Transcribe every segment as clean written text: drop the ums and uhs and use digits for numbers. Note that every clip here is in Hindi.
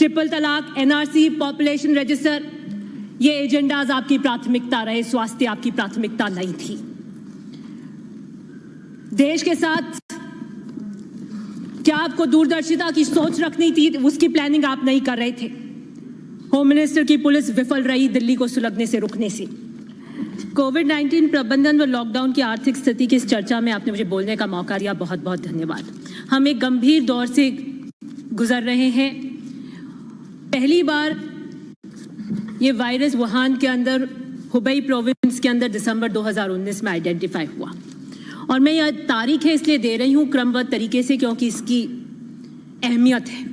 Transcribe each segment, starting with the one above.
ट्रिपल तलाक, एनआरसी, पॉपुलेशन रजिस्टर, ये एजेंडाज आपकी प्राथमिकता रहे, स्वास्थ्य आपकी प्राथमिकता नहीं थी। देश के साथ क्या आपको दूरदर्शिता की सोच रखनी थी, उसकी प्लानिंग आप नहीं कर रहे थे। होम मिनिस्टर की पुलिस विफल रही दिल्ली को सुलगने से रुकने से। कोविड-19 प्रबंधन व लॉकडाउन की आर्थिक स्थिति की इस चर्चा में आपने मुझे बोलने का मौका दिया, बहुत बहुत धन्यवाद। हम एक गंभीर दौर से गुजर रहे हैं। पहली बार ये वायरस वुहान के अंदर, हुबई प्रोविंस के अंदर दिसंबर 2019 में आइडेंटिफाई हुआ। और मैं यह तारीख है इसलिए दे रही हूँ क्रमबद्ध तरीके से, क्योंकि इसकी अहमियत है।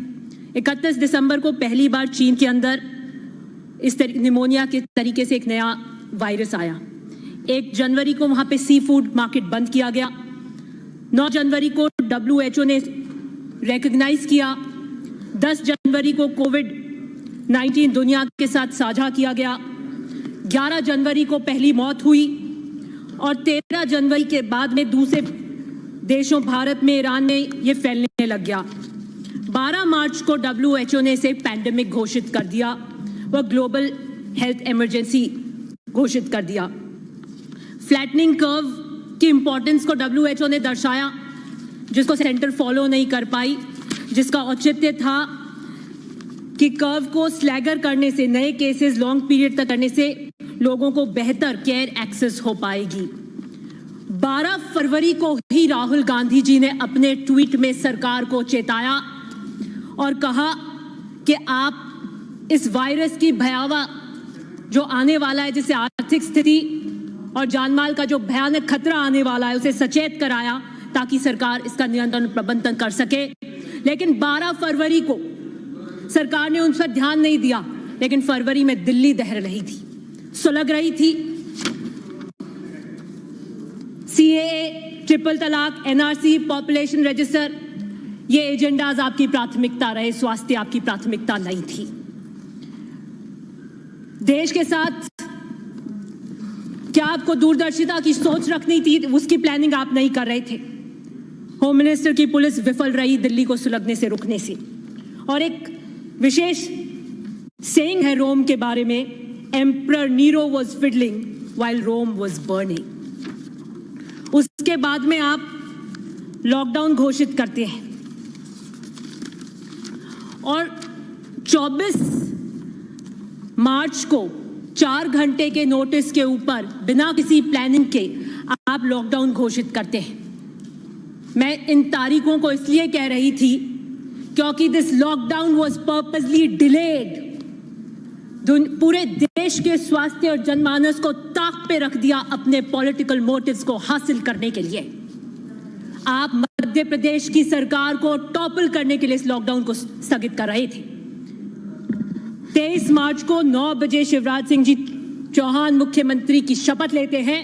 31 दिसंबर को पहली बार चीन के अंदर इस निमोनिया के तरीके से एक नया वायरस आया। 1 जनवरी को वहाँ पे सी फूड मार्केट बंद किया गया। 9 जनवरी को WHO ने रिकॉग्नाइज किया। 10 जनवरी को कोविड-19 दुनिया के साथ साझा किया गया। 11 जनवरी को पहली मौत हुई और 13 जनवरी के बाद में दूसरे देशों, भारत में, ईरान में ये फैलने लग गया। 12 मार्च को WHO ने इसे पैंडेमिक घोषित कर दिया व ग्लोबल हेल्थ इमरजेंसी घोषित कर दिया। फ्लैटनिंग कर्व की इंपॉर्टेंस को WHO ने दर्शाया, जिसको सेंटर फॉलो नहीं कर पाई, जिसका औचित्य था कि कर्व को स्लैगर करने से, नए केसेस लॉन्ग पीरियड तक करने से लोगों को बेहतर केयर एक्सेस हो पाएगी। 12 फरवरी को ही राहुल गांधी जी ने अपने ट्वीट में सरकार को चेताया और कहा कि आप इस वायरस की भयावह जो आने वाला है, जिससे आर्थिक स्थिति और जानमाल का जो भयानक खतरा आने वाला है, उसे सचेत कराया ताकि सरकार इसका नियंत्रण प्रबंधन कर सके। लेकिन 12 फरवरी को सरकार ने उन पर ध्यान नहीं दिया। लेकिन फरवरी में दिल्ली दहर रही थी, सुलग रही थी। CAA, ट्रिपल तलाक, एनआरसी, पॉपुलेशन रजिस्टर, ये एजेंडाज आपकी प्राथमिकता रहे, स्वास्थ्य आपकी प्राथमिकता नहीं थी। देश के साथ क्या आपको दूरदर्शिता की सोच रखनी थी, उसकी प्लानिंग आप नहीं कर रहे थे। होम मिनिस्टर की पुलिस विफल रही दिल्ली को सुलगने से रुकने से। और एक विशेष सेइंग है रोम के बारे में, emperor Nero was fiddling while Rome was burning. उसके बाद में आप लॉकडाउन घोषित करते हैं और 24 मार्च को 4 घंटे के नोटिस के ऊपर बिना किसी प्लानिंग के आप लॉकडाउन घोषित करते हैं। मैं इन तारीखों को इसलिए कह रही थी क्योंकि this lockdown was purposely delayed. पूरे देश के स्वास्थ्य और जनमानस को ताक पे रख दिया अपने पॉलिटिकल मोटिव्स को हासिल करने के लिए। आप मध्य प्रदेश की सरकार को टॉपल करने के लिए इस लॉकडाउन को स्थगित कर रहे थे। 23 मार्च को 9 बजे शिवराज सिंह जी चौहान मुख्यमंत्री की शपथ लेते हैं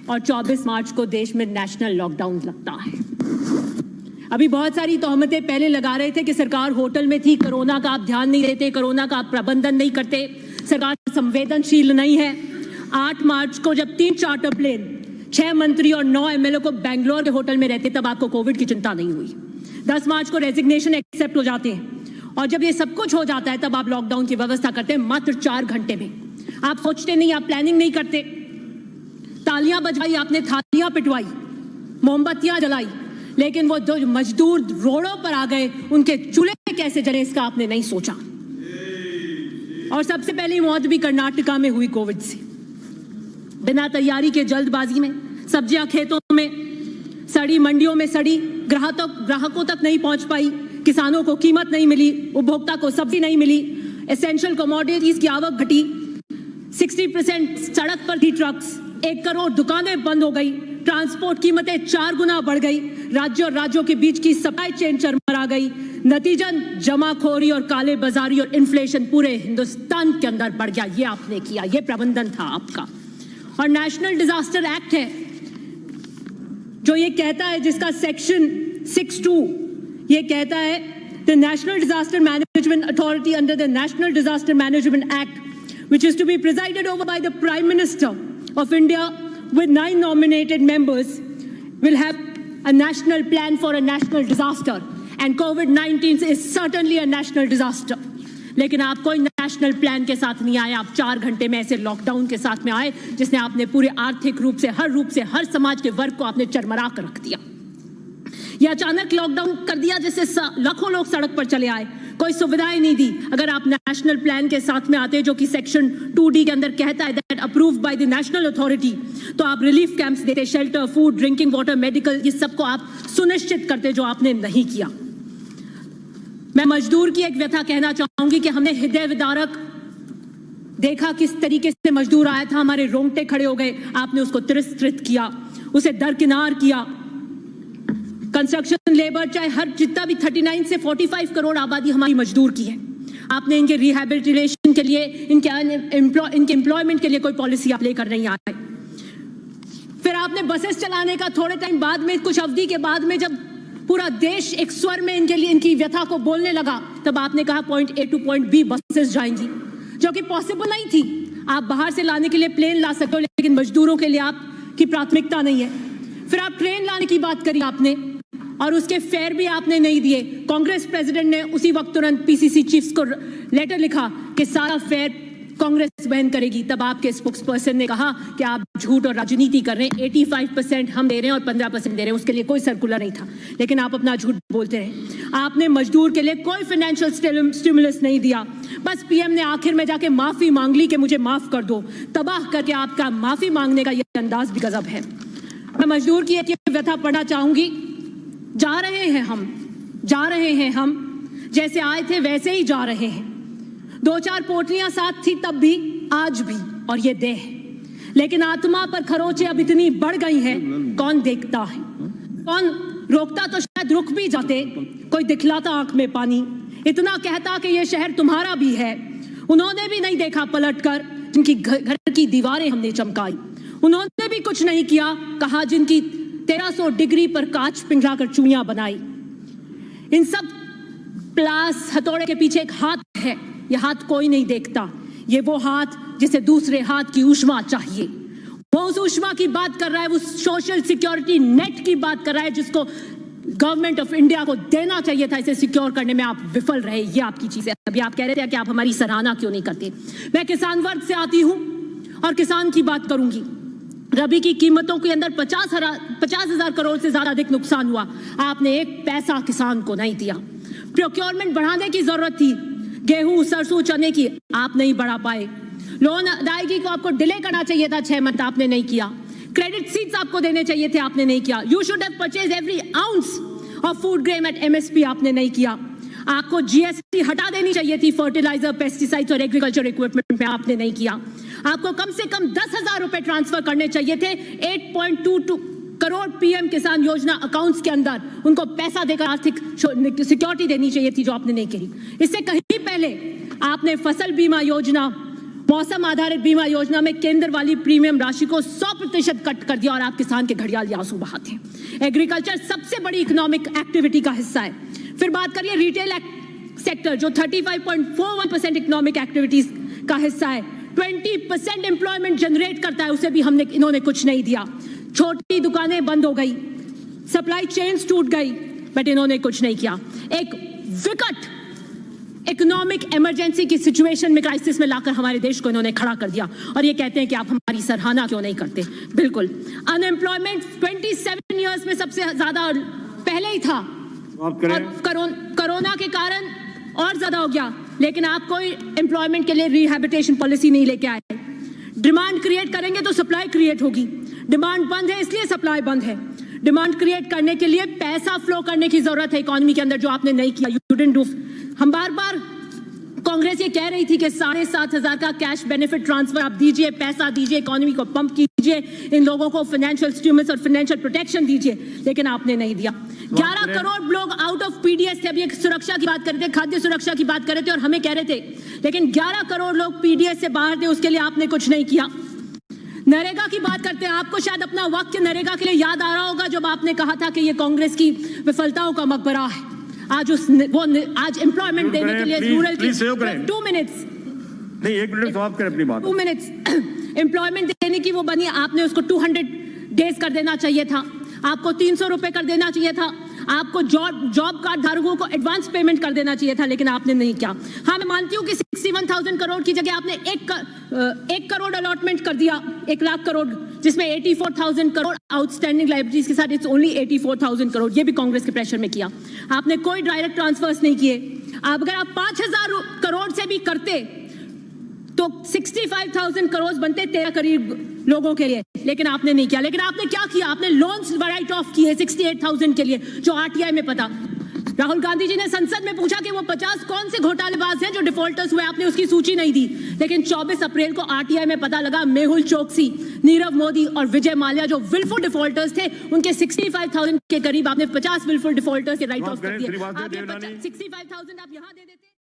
और 24 मार्च को देश में नेशनल लॉकडाउन लगता है। अभी बहुत सारी तोहमतें पहले लगा रहे थे कि सरकार होटल में थी, कोरोना का आप ध्यान नहीं देते, कोरोना का आप प्रबंधन नहीं करते, सरकार संवेदनशील नहीं है। 8 मार्च को जब 3 चार्टर प्लेन, 6 मंत्री और 9 MLA को बेंगलोर के होटल में रहते, तब आपको कोविड की चिंता नहीं हुई। 10 मार्च को रेजिग्नेशन एक्सेप्ट हो जाते हैं और जब ये सब कुछ हो जाता है तब आप लॉकडाउन की व्यवस्था करते हैं मात्र 4 घंटे में। आप सोचते नहीं, आप प्लानिंग नहीं करते। तालियां बजवाई आपने, थालियां पिटवाई, मोमबत्तियां जलाई, लेकिन वो जो मजदूर रोडों पर आ गए उनके चूल्हे कैसे जले इसका आपने नहीं सोचा। और सबसे पहली मौत भी कर्नाटका में हुई कोविड से। बिना तैयारी के जल्दबाजी में सब्जियां खेतों में सड़ी, मंडियों में सड़ी, ग्राहकों तक नहीं पहुंच पाई, किसानों को कीमत नहीं मिली, उपभोक्ता को सब्जी नहीं मिली, एसेंशियल कमोडिटीज की आवक घटी, 60% सड़क पर थी ट्रक्स, 1 करोड़ दुकानें बंद हो गई, ट्रांसपोर्ट कीमतें 4 गुना बढ़ गई, राज्यों के बीच की सप्लाई चेन चरमरा गई। नतीजन जमाखोरी और काले बाजारी और इन्फ्लेशन पूरे हिंदुस्तान के अंदर बढ़ गया। ये आपने किया, ये प्रबंधन था आपका। और नेशनल डिजास्टर एक्ट है जो ये कहता है, जिसका सेक्शन 6(2) ये कहता है, the national disaster management authority under the national disaster management act which is to be presided over by the prime minister of India with 9 nominated members will have a national plan for a national disaster, and COVID-19 is certainly a national disaster. लेकिन आप कोई नेशनल प्लान के साथ नहीं आए। आप 4 घंटे में ऐसे लॉकडाउन के साथ में आए जिसने आपने पूरे आर्थिक रूप से हर समाज के वर्ग को आपने चरमरा कर रख दिया। यह अचानक लॉकडाउन कर दिया जिससे लाखों लोग सड़क पर चले आए, कोई सुविधाएं नहीं दी। अगर आप नेशनल प्लान के साथ में आते जो कि सेक्शन 2D के अंदर कहता है that approved by the national authority, तो आप रिलीफ कैंप्स देते, shelter, food, drinking water, medical, ये सबको आप सुनिश्चित करते, जो आपने नहीं किया। मैं मजदूर की एक व्यथा कहना चाहूंगी कि हमने हृदय विदारक देखा किस तरीके से मजदूर आया था, हमारे रोंगटे खड़े हो गए। आपने उसको तिरस्कृत किया, उसे दरकिनार किया। कंस्ट्रक्शन लेबर चाहे हर जितना भी 39 से 45 करोड़ आबादी हमारी मजदूर की है, आपने इनके रिहैबिलिटेशन के लिए, इनके एम्प्लॉयमेंट के लिए कोई पॉलिसी आप लेकर नहीं आए। फिर आपने बसेस चलाने का थोड़े टाइम बाद में, कुछ अवधि के बाद में, जब पूरा देश एक स्वर में इनके लिए इनकी व्यथा को बोलने लगा, तब आपने कहा point A two point B buses जाएंगी, जो कि पॉसिबल नहीं थी। आप बाहर से लाने के लिए प्लेन ला सकते हो, लेकिन मजदूरों के लिए आपकी प्राथमिकता नहीं है। फिर आप ट्रेन लाने की बात करी आपने, और उसके फेयर भी आपने नहीं दिए। कांग्रेस प्रेसिडेंट ने उसी वक्त तुरंत PCC चीफ्स को लेटर लिखा कि सारा फेयर कांग्रेस वहन करेगी। तब आपके स्पोक्सपर्सन ने कहा कि आप झूठ और राजनीति कर रहे हैं, 85% हम दे रहे हैं और 15% दे रहे हैं, उसके लिए कोई सर्कुलर नहीं था, लेकिन आप अपना झूठ बोलते रहे। आपने मजदूर के लिए कोई फाइनेंशियल स्टिमुलस नहीं दिया, बस PM ने आखिर में जाके माफी मांग ली कि मुझे माफ कर दो। तबाह करके आपका माफी मांगने का यह अंदाज भी गजब है। मैं मजदूर की एक व्यथा पढ़ना चाहूंगी। जा रहे हैं हम, जैसे आए थे वैसे ही जा रहे हैं। 2-4 पोटलियां साथ थी तब भी, आज भी, और ये देह, लेकिन आत्मा पर खरोंचे अब इतनी बढ़ गई हैं, कौन देखता है, कौन रोकता? तो शायद रुक भी जाते, कोई दिखलाता आंख में पानी, इतना कहता कि ये शहर तुम्हारा भी है। उन्होंने भी नहीं देखा पलटकर, जिनकी घर की दीवारें हमने चमकाई। उन्होंने भी कुछ नहीं किया, कहा जिनकी 1300 डिग्री पर कांच पिघलाकर चूड़ियां बनाई। इन सब प्लास हथौड़े के पीछे एक हाथ है, यह हाथ कोई नहीं देखता। ये वो हाथ जिसे दूसरे हाथ की ऊष्मा चाहिए, वो उस ऊष्मा की बात कर रहा है, वो सोशल सिक्योरिटी नेट की बात कर रहा है जिसको गवर्नमेंट ऑफ इंडिया को देना चाहिए था। इसे सिक्योर करने में आप विफल रहे, ये आपकी चीज है। अभी आप कह रहे थे कि आप हमारी सराहना क्यों नहीं करते। मैं किसान वर्ग से आती हूं और किसान की बात करूंगी। रबी की कीमतों के अंदर 50,000 करोड़ से ज्यादा अधिक नुकसान हुआ, आपने एक पैसा किसान को नहीं दिया। प्रोक्योरमेंट बढ़ाने की जरूरत थी, गेहूं, सरसों, चने की, आप नहीं बढ़ा पाए। लोन अदायगी को आपको डिले करना चाहिए था 6 मंथ, आपने नहीं किया। क्रेडिट सीड्स आपको देने चाहिए थे, आपने नहीं किया। You should have purchase every ounce of food grain at MSP, आपने नहीं किया। आपको GST हटा देनी चाहिए थी फर्टिलाइजर, पेस्टिसाइड्स और एग्रीकल्चर इक्विपमेंट में, आपने नहीं किया। आपको कम से कम 10,000 रुपए ट्रांसफर करने चाहिए थे 8.22 करोड़ PM किसान योजना अकाउंट्स के अंदर, उनको पैसा देकर आर्थिक सिक्योरिटी देनी चाहिए थी, जो आपने नहीं करी। इससे कहीं पहले आपने फसल बीमा योजना, मौसम आधारित बीमा योजना में केंद्र वाली प्रीमियम राशि को 100% कट कर दिया और आप किसान के घड़ियाल आंसू बहाते हैं। एग्रीकल्चर सबसे बड़ी इकोनॉमिक एक्टिविटी का हिस्सा है। फिर बात करिए रिटेल सेक्टर, जो 35.41% इकोनॉमिक एक्टिविटीज का हिस्सा है, 20% एम्प्लॉयमेंट जनरेट करता है, उसे भी इन्होंने कुछ नहीं दिया। छोटी दुकानें बंद हो गई, सप्लाई चेन्स टूट गई, बट इन्होंने कुछ नहीं किया। एक विकट इकोनॉमिक इमरजेंसी की सिचुएशन में, क्राइसिस में लाकर हमारे देश को इन्होंने खड़ा कर दिया, और ये कहते हैं कि आप हमारी सराहना क्यों नहीं करते। बिल्कुल, अनएम्प्लॉयमेंट 27 ईयर्स में सबसे ज्यादा पहले ही था, और कोरोना के कारण और ज्यादा हो गया, लेकिन आप कोई एम्प्लॉयमेंट के लिए रिहैबिलिटेशन पॉलिसी नहीं लेके आए। डिमांड क्रिएट करेंगे तो सप्लाई क्रिएट होगी, डिमांड बंद है इसलिए सप्लाई बंद है। डिमांड क्रिएट करने के लिए पैसा फ्लो करने की जरूरत है इकोनॉमी के अंदर, जो आपने नहीं किया। You didn't do. हम बार बार, कांग्रेस ये कह रही थी कि 7,500 का कैश बेनिफिट ट्रांसफर आप दीजिए, पैसा दीजिए, इकोनॉमी को पंप कीजिए, इन लोगों को फाइनेंशियल स्टिमुलस और फाइनेंशियल प्रोटेक्शन दीजिए, लेकिन आपने नहीं दिया। 11 करोड़ लोग आउट ऑफ PDS थे। अभी एक सुरक्षा की बात कर रहे थे, खाद्य सुरक्षा की बात कर रहे थे और हमें कह रहे थे, लेकिन 11 करोड़ लोग PDS से बाहर थे, उसके लिए आपने कुछ नहीं किया। नरेगा की बात करते हैं, आपको शायद अपना वाक्य नरेगा के लिए याद आ रहा होगा, जब आपने कहा था कि ये कांग्रेस की विफलताओं का मकबरा है। आज आज एम्प्लॉयमेंट देने के लिए रूरल की 2 मिनट्स नहीं, 1 मिनट समाप्त करें अपनी बात। 2 मिनट्स एम्प्लॉयमेंट देने की वो बनी, आपने उसको 200 डेज कर देना चाहिए था, आपको 300 रुपए कर देना चाहिए था, आपको जॉब कार्ड धारकों को एडवांस पेमेंट कर देना चाहिए था, लेकिन आपने नहीं किया। हाँ, मैं मानती हूँ कि 61,000 करोड़ की जगह आपने 1 करोड़ अलॉटमेंट कर दिया, 1 लाख करोड़, जिसमें 84,000 करोड़ आउटस्टैंडिंग लाइबिलिटीज के साथ इट्स ओनली 84,000 करोड़। ये भी कांग्रेस के प्रेशर में किया। आपने कोई डायरेक्ट ट्रांसफर्स नहीं किए। अगर आप 5,000 करोड़ से भी करते तो 65,000 करोड़ बनते 13 करीब लोगों के लिए, लेकिन आपने नहीं किया। लेकिन आपने क्या किया? आपने लोन्स राइट ऑफ किए 68,000 के लिए, जो आरटीआई में पता। राहुल गांधी जी ने संसद में पूछा कि वो 50 कौन से घोटालेबाज हैं जो डिफॉल्टर्स हुए, आपने उसकी सूची नहीं दी। लेकिन 24 अप्रैल को आरटीआई में पता लगा मेहुल चोकसी, नीरव मोदी और विजय माल्या जो विलफुल डिफॉल्टर्स थे, उनके 65,000 के करीब आपने 50 विलफुल डिफॉल्टर्स के राइट ऑफ कर दिए। 65,000 आप यहां दे देते।